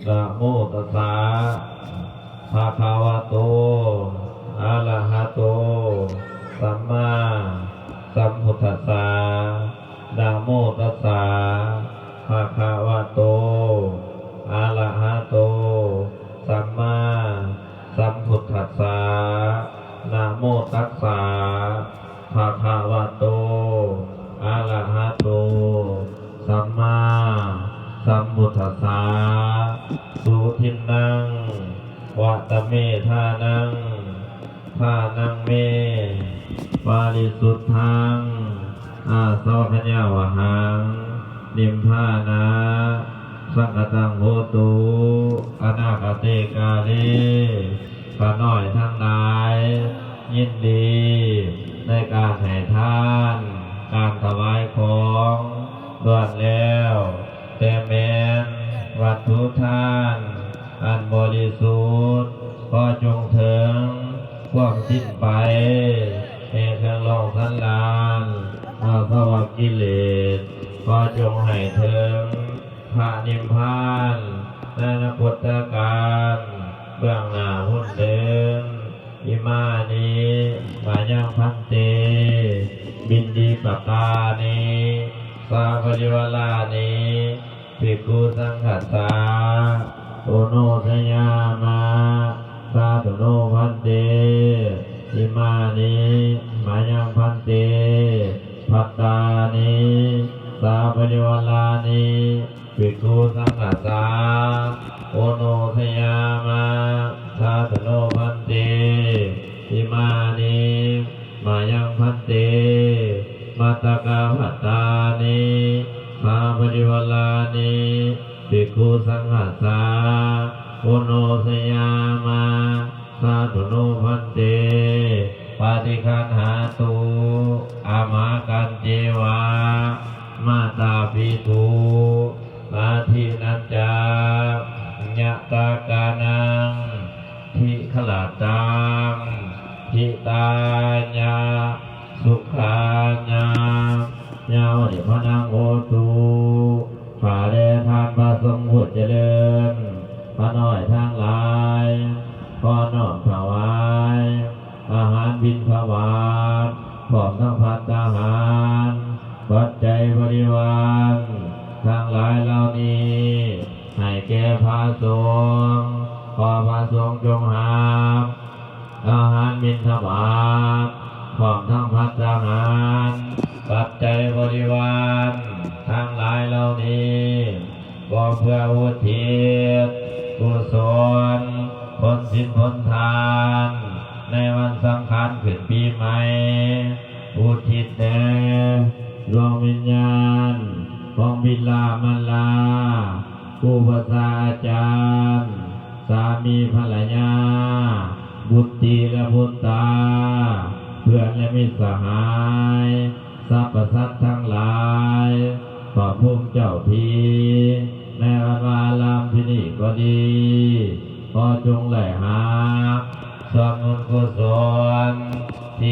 นะโมตัสสะภะคะวะโตอะระหะโตสัมมาสัมพุทธัสสะนะโมตัสสะภะคะวะโตอะระหะโตสัมมาสัมพุทธัสสะนะโมตัสสะภะคะวะโตอะระหะโตสัมมาสัมพุทธัสสะสุทินนังวัตเมธานังทานังเมปาริสุทธังอาสวัคยาวหังนิมพานะสังฆตังโหตุอนาคเตกาเลข้าน้อยทั้งหลายยินดีในการให้ทานการถวายของล้วนแล้วแต่แม้นวัตถุทานอันบริสุทธิ์ก็จงถึงความสิ้นไปแห่งเครื่องลองสันลานอาสวะกิเลสก็จงให้ถึงพระนิพพานในอนาคตการเบื้องหน้าหุ่นเดิมอิมานิมายังพันเตบินดีปตานิสาภริวลานิภิกขุสังฆัสสะโอโนทยามาสาธุโนพันเตอิมานิมายังพันเตภัตตานิสาภริวลานิภิกขุสังฆัสสะโอโนทยามาสาธุโนพันเตอิมานิมายังพันเตมัตตกาภัตตานิสาภริวลานิภิกขุสังฆัสสะโอโนทยามาสาธุโนพันเตปาติคันหาตุอามากันเจวะมาตาปิตุอาทินัจจายะตากานังทิขลาตังทิตาญาสุขาญายาวเดพนังโอตุฝ่าแดทานบาสมหุดเจริญพระน้อยทางหลายขอน้อมถวายอาหารบิณฑบาตพร้อมทั้งภัตตาหารปัจจัยบริวารทั้งหลายเหล่านี้ให้แก่พระสงฆ์ขอพระสงฆ์จงหาอาหารบิณฑบาตพร้อมทั้งภัตตาหารปัจจัยบริวารทั้งหลายเหล่านี้ก็เพื่ออุทิศกุศลผลศีลผลทานในวันสำคัญขึ้นปีใหม่อุทิศแด่ดวงวิญญาณของบิดามารดาครูบาอาจารย์สามีภรรยาบุตรีและบุตรตาเพื่อนและมิตรสหายสรรพสัตว์ทั้งหลายขอภูมิเจ้าทีในวันวาลามที่นี่ก็ดีขอจงไหลหาส่วนบุญกุศล